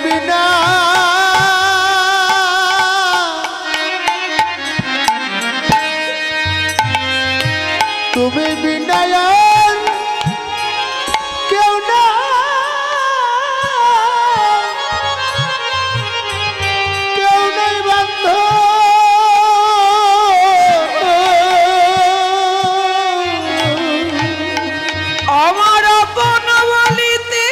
বিনা তুমি বিনা কেউ না কেউ নাই বন্ধু আমার আপন বলিতে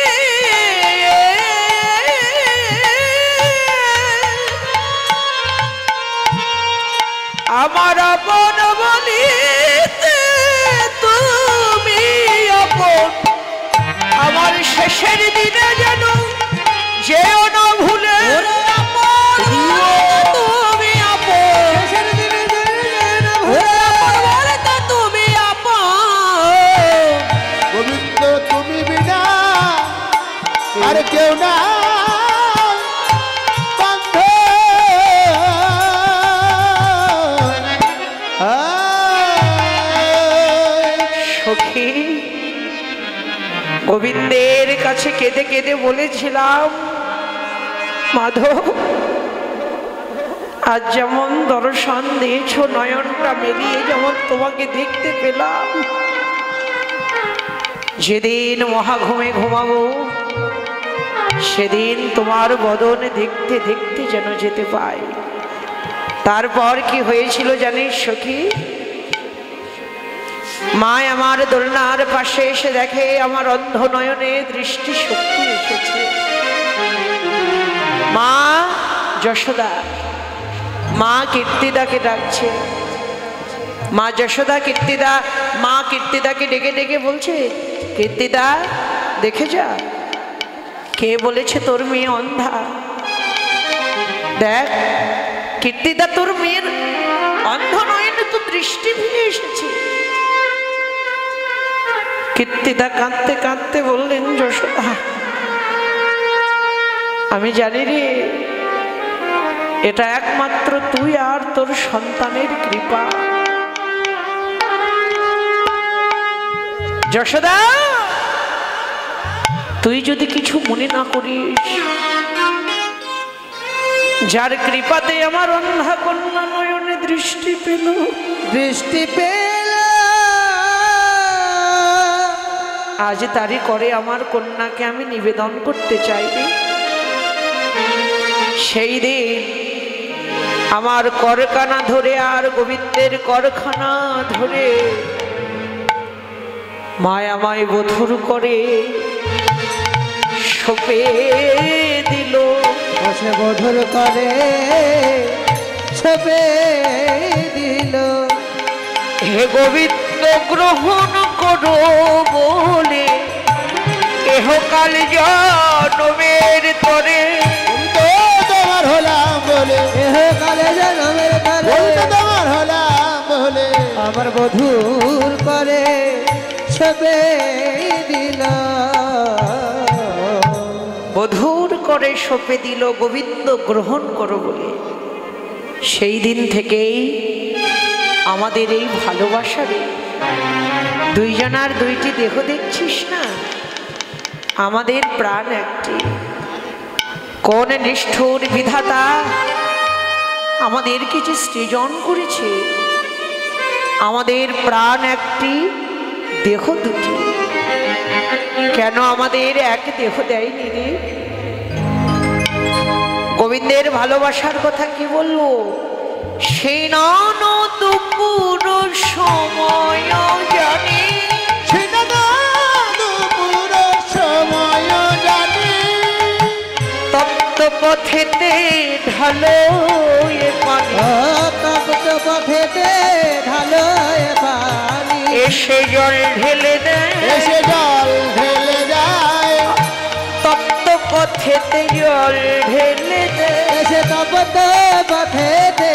আমার আপন বলিতে তুমি আপন আমার শেষের দিনে যেন যেও না ভুলে তুমি আপন শেষের দিনে তুমি আপন গোবিন্দ তুমি বিনা আর কেউ না সখী গোবিন্দের কাছে কেঁদে কেঁদে বলেছিলাম মাধব আজ যেমন দর্শন দিয়েছো নয়নটা মেলিয়ে যেমন তোমাকে দেখতে পেলাম যেদিন মহাঘুমে ঘুমাবো সেদিন তোমার বদন দেখতে দেখতে যেন যেতে পাই। তারপর কি হয়েছিল জানিস সখী? মা আমার দোলনার পাশে এসে দেখে আমার অন্ধ নয়নে দৃষ্টি শক্তি এসেছে। মা যশোদা মা কীর্তিদাকে ডাকছে। মা যশোদা কীর্তিদা মা কীর্তিদাকে ডেকে ডেকে বলছে, কীর্তিদা দেখে যা, কে বলেছে তোর মেয়ে অন্ধা? দেখ কীর্তিদা, তোর মেয়ের অন্ধ নয়নে তো দৃষ্টি ফিরে এসেছে। কীর্তিদা কাঁদতে কাঁদতে বললেন, যশোদা আমি জানি রে, এটা একমাত্র তুই আর তোর সন্তানের কৃপা। যশোদা তুই যদি কিছু মনে না করিস, যার কৃপাতে আমার অন্ধা কন্যা নয়নে দৃষ্টি পেল আজ তারই করে আমার কন্যাকে আমি নিবেদন করতে চাই। সেই দিন আমার করখানা ধরে আর গোবিন্দের করখানা ধরে মায় আমায় বধুর করে সপে দিল, বধুর করে সপে দিল। হে গোবিন্দ গ্রহণ করো বলে এহকাল জনমের তরে তোমার হলাম বলে, এহকালে জনমের তরে তোমার হলাম বলে আমার বধুর করে সপে দিল। বধুর করে সপে দিল গোবিন্দ গ্রহণ করো বলে। সেই দিন থেকেই আমাদের এই ভালোবাসারে দুইজনার দুইটি দেহ দেখছিস না, আমাদের প্রাণ একটি। কোন নিষ্ঠুর বিধাতা আমাদের কিছু সৃজন করেছে, আমাদের প্রাণ একটি দেহ দুটি, কেন আমাদের এক দেহ দেয়নি রে? গোবিন্দের ভালোবাসার কথা কি বলবো? সেই নন দুপুর সময় জানি, তপ্ত পথেতে ঢালো পথেতে ঢালো পানি, এসে জল ঢেলে দেয়, এসে জল ঢেলে যায়, তপ্ত পথেতে জল ঢেলে দেয়, এসে তপ্ত পথেতে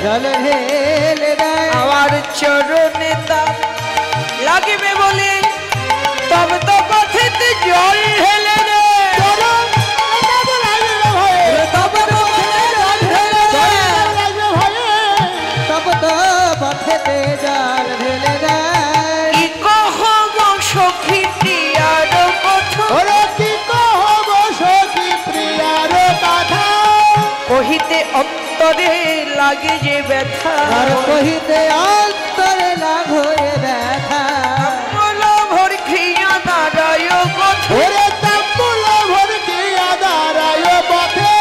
জল ঢেলে দেয়। আমার চরণে তাপ লাগবে বলে তপ্ত পথেতে জল ঢেলে দেয়, পথেতে জল ঢেলে দেয়। কি কহব সখী প্রিয়ার কথা, কি কহব সখী প্রিয়ার অন্তরে লাগে যে ব্যথা আর কহিতে অন্তরে লাঘরে ব্যথা তাম্বুল ভর খেয়া দাঁড়ায় পথে ওরে তাম্বুল ভর খেয়া দাঁড়ায় পথে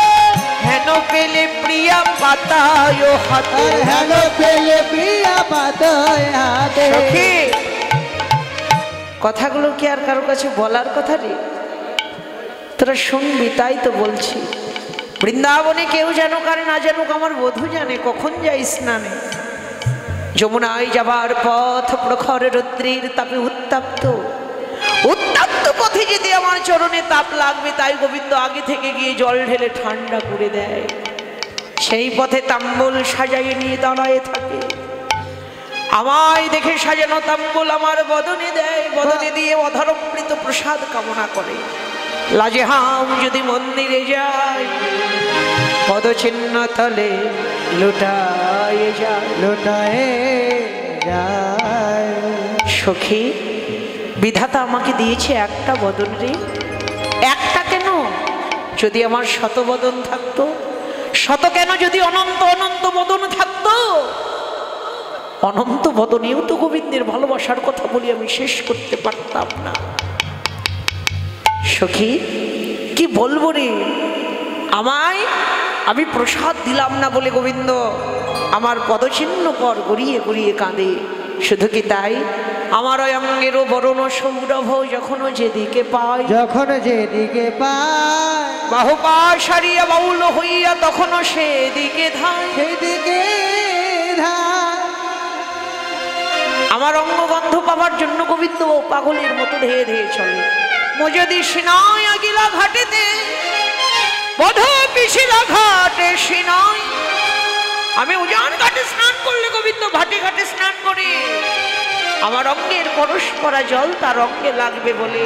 হেন পেলে প্রিয়া পাতায় হাতে আর হেন পেলে প্রিয়া পাতায় হাতে সখী কথাগুলো কি আর কারো কাছে বলার কথা রে তোরা শুনবি তাই তো বলছি বৃন্দাবনে কেউ জানুক আর না জানুক আমার বধূ জানে কখন যাই স্নানে যমুনায় যাবার পথ প্রখর রৌদ্রের তাপে উত্তপ্ত উত্তপ্ত পথে যদি আমার চরণে তাপ লাগবে তাই গোবিন্দ আগে থেকে গিয়ে জল ঢেলে ঠান্ডা করে দেয় সেই পথে তাম্বুল সাজাইয়ে নিয়ে দাঁড়ায় থাকে আমায় দেখে সাজানো তাম্বুল আমার বদনে দেয় বদনে দিয়ে অধরমৃত প্রসাদ কামনা করে লাজে হাম যদি মন্দিরে যায় পদচিহ্ন তলে লুটায়ে যায় লোটায়ে যায় সখী বিধাতা আমাকে দিয়েছে একটা বদন রে একটা কেন যদি আমার শত বদন থাকতো শত কেন যদি অনন্ত অনন্ত বদন থাকতো অনন্ত বদনেও তো গোবিন্দের ভালোবাসার কথা বলি আমি শেষ করতে পারতাম না সখী কি বলবো রে আমায় আমি প্রসাদ দিলাম না বলে গোবিন্দ আমার পদচিহ্ন পর গড়িয়ে গড়িয়ে কাঁদে শুধু কি তাই আমার অঙ্গেরও বরণ সৌরভ যখনও যেদিকে পাই যখন যেদিকে পায় বাহু পা সারিয়া বাউল হইয়া তখনও সেদিকে ধায় সেদিকে ধায় আমার অঙ্গগন্ধ পাবার জন্য গোবিন্দ পাগলের মতো ধেয়ে ধেয়ে চলে মজদি সিনাই আগিলা ঘাটেতে বধ পিছিলা ঘাটে সিনাই আমি উজান ঘাটে স্নান করলে গোবিন্দ ঘাটে ঘাটে স্নান করে আমার অঙ্গের পরস্পরা জল তার অঙ্গে লাগবে বলে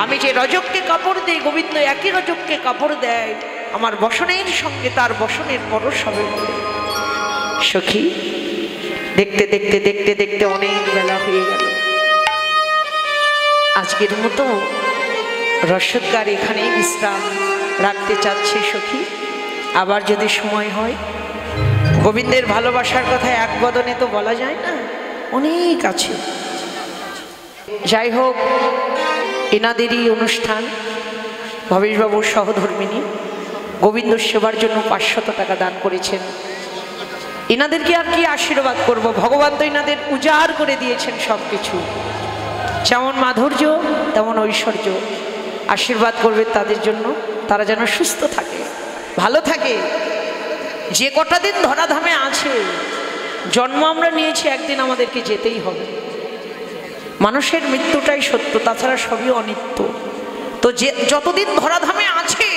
আমি যে রজককে কাপড় দিই গোবিন্দ একই রজককে কাপড় দেয় আমার বসনের সঙ্গে তার বসনের পরশ হবে বলে সখী দেখতে দেখতে দেখতে দেখতে অনেক বেলা হয়ে গেল আজকের মতো রসদগার এখানেই বিশ্রাম রাখতে চাচ্ছি সখী আবার যদি সময় হয় গোবিন্দের ভালোবাসার কথা এক বদনে তো বলা যায় না অনেক আছে যাই হোক এনাদেরই অনুষ্ঠান ভবেশবাবুর সহধর্মিনী গোবিন্দ সেবার জন্য 500 টাকা দান করেছেন এনাদেরকে আর কি আশীর্বাদ করব ভগবান তো এনাদের উজাড় করে দিয়েছেন সব কিছু যেমন মাধুর্য তেমন ঐশ্বর্য আশীর্বাদ করবেন তাদের জন্য তারা যেন সুস্থ থাকে ভালো থাকে যে কটা দিন ধরাধামে আছে জন্ম আমরা নিয়েছি একদিন আমাদেরকে যেতেই হবে মানুষের মৃত্যুটাই সত্য তাছাড়া সবই অনিত্য তো যে যতদিন ধরাধামে আছে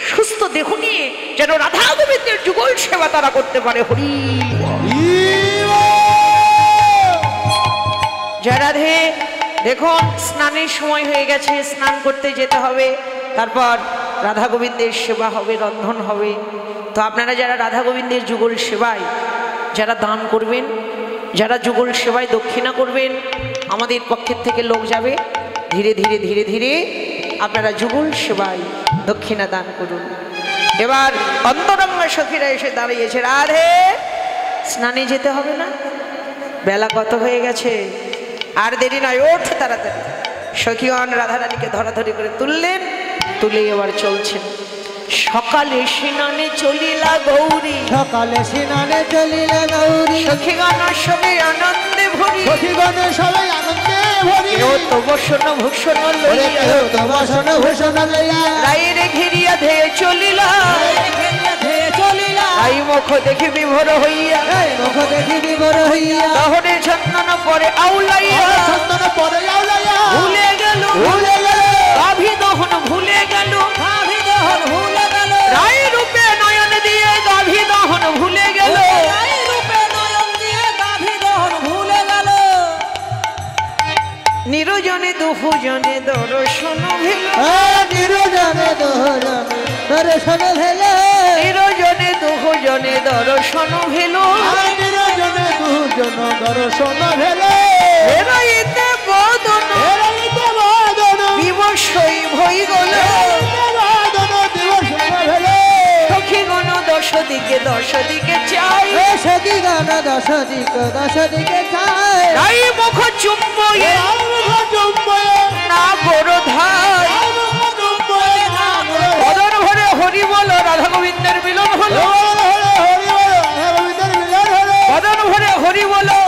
সুস্থ দেহ নিয়ে যেন রাধা গোবিন্দের যুগল সেবা তারা করতে পারে হরি জয় রাধে দেখুন স্নানের সময় হয়ে গেছে স্নান করতে যেতে হবে তারপর রাধা গোবিন্দের সেবা হবে রন্ধন হবে তো আপনারা যারা রাধা গোবিন্দের যুগল সেবায় যারা দান করবেন যারা যুগল সেবায় দক্ষিণা করবেন আমাদের পক্ষের থেকে লোক যাবে ধীরে ধীরে ধীরে ধীরে আপনারা যুগল সেবায় দক্ষিণা দান করুন এবার অন্তরঙ্গ সখীরা এসে দাঁড়িয়েছে রাধে স্নানে যেতে হবে না বেলা কত হয়ে গেছে আর দেরি নয় ওঠ তাড়াতাড়ি সখীগণ রাধারানীকে ধরাধরি করে তুললেন তুলে এবার চলছেন সকালে স্নানে চলিলা গৌরী সকালে স্নানে চলিলা গৌরী সখীগণ সবে আনন্দে ভরি সখীগণ সবাই আনন্দে ভরি কেউ তো বসন ভূষণ ওরে লইয়া কেউ তো বাসন ভূষণ লইয়া রায়ের ঘিরিয়া ধেয়ে চলিলা ধেয়ে চলিলা তাই মুখ দেখি বিভোর হইয়া এই মুখ দেখি বিবর হইয়া দহনে চন্দন পরে আউলাইয়া চন্দন পরে আউলাইয়া ভুলে গেল ভুলে গেল গাভী দহন ভুলে গেল গাভী দহন ভুলে গেল রায় রূপে নয়ন দিয়ে গাভী দহন ভুলে গেল রায় রূপে নয়ন দিয়ে গাভী দহন ভুলে গেল নিরজনে দুহুজনে দর্শন ভেল নিরজনে দর্শন ভেল নিরজনে দুহুজনে দর্শন ভেল নিরজনে দুজন দর্শন ভেল এরাইতে বদন এরাইতে বদন বিবশই ভই গল বদন দিবস ভেল সখীগণ দশ দিকে চাই, সখী গান দশ দিকে চাই, তাই মুখ চুম্বয়ে না বড় ধাই, বদন ভরে হরি বলো রাধা গোবিন্দের মিলন হলো, বদন ভরে হরি বলো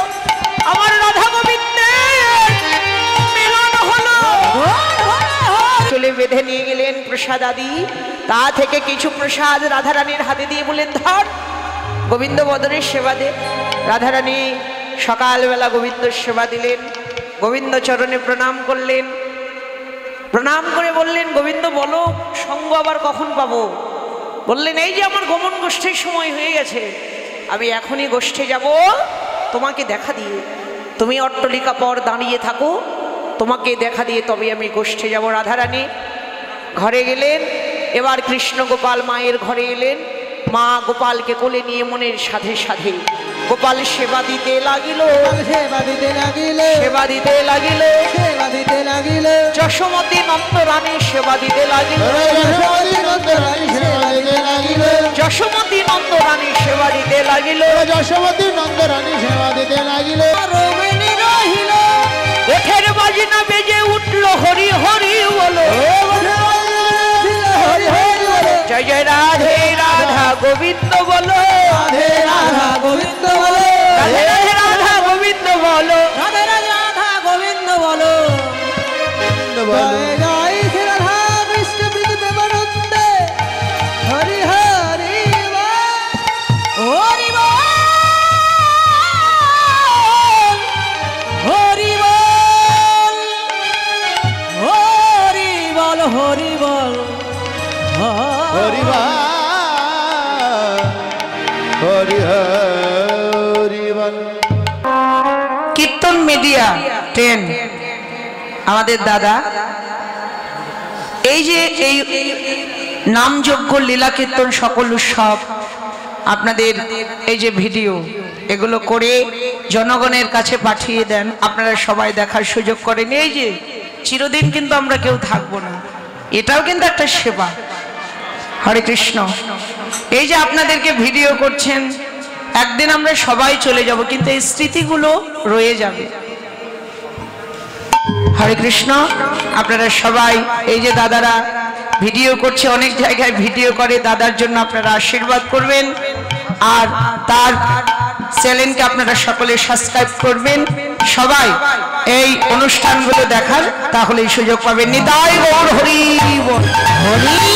আমার রাধা গোবিন্দের মিলন হলো। চলে বেঁধে নিয়ে গেলেন প্রসাদ আদি, তা থেকে কিছু প্রসাদ রাধারানীর হাতে দিয়ে বললেন ধর গোবিন্দ বদনের সেবা দে। রাধারানী সকালবেলা গোবিন্দর সেবা দিলেন, গোবিন্দ চরণে প্রণাম করলেন, প্রণাম করে বললেন গোবিন্দ বলো সঙ্গ আবার কখন পাবো? বললেন এই যে আমার গমন গোষ্ঠীর সময় হয়ে গেছে, আমি এখনই গোষ্ঠে যাব তোমাকে দেখা দিয়ে, তুমি অট্টলিকা পর দাঁড়িয়ে থাকো, তোমাকে দেখা দিয়ে তবে আমি গোষ্ঠে যাব। রাধারানী ঘরে গেলেন, এবার কৃষ্ণ গোপাল মায়ের ঘরে এলেন, মা গোপালকে কোলে নিয়ে মনের সাথে সাথে গোপাল সেবা দিতে লাগিল, সেবা দিতে লাগিল, যশোমতী নন্দ রানী সেবা দিতে লাগিল, যশোমতী নন্দ রানী সেবা দিতে লাগিল, ওঠের বাজনা বেজে উঠলো হরি হরি বলো, জয় জয় রাধে রাধা গোবিন্দ বলো, রাধে রাধা গোবিন্দ বলো, রাধে রাধে রাধা গোবিন্দ বলো, রাধে রাধে রাধা গোবিন্দ বলো, জয় জয় শ্রী রাধা কৃষ্ণ প্রীতি প্রেমানন্দে হরি হরি হরি হরি বল হরি বল হরি বল। কীর্তন মিডিয়া 10 আমাদের দাদা এই যে এই নামযজ্ঞ লীলা কীর্তন সকল উৎসব আপনাদের এই যে ভিডিও এগুলো করে জনগণের কাছে পাঠিয়ে দেন, আপনারা সবাই দেখার সুযোগ করেন। এই যে চিরদিন কিন্তু আমরা কেউ থাকবো না, এটাও কিন্তু একটা সেবা। হরে কৃষ্ণ। এই যে আপনাদেরকে ভিডিও করছেন, একদিন আমরা সবাই চলে যাব, কিন্তু এই স্মৃতিগুলো রয়ে যাবে। হরে কৃষ্ণ। আপনারা সবাই এই যে দাদারা ভিডিও করছে, অনেক জায়গায় ভিডিও করে, দাদার জন্য আপনারা আশীর্বাদ করবেন, আর তার চ্যানেলকে আপনারা সকলে সাবস্ক্রাইব করবেন। সবাই এই অনুষ্ঠানগুলো দেখার তাহলেই সুযোগ পাবেন। নিতাই গৌর হরি বল। হরি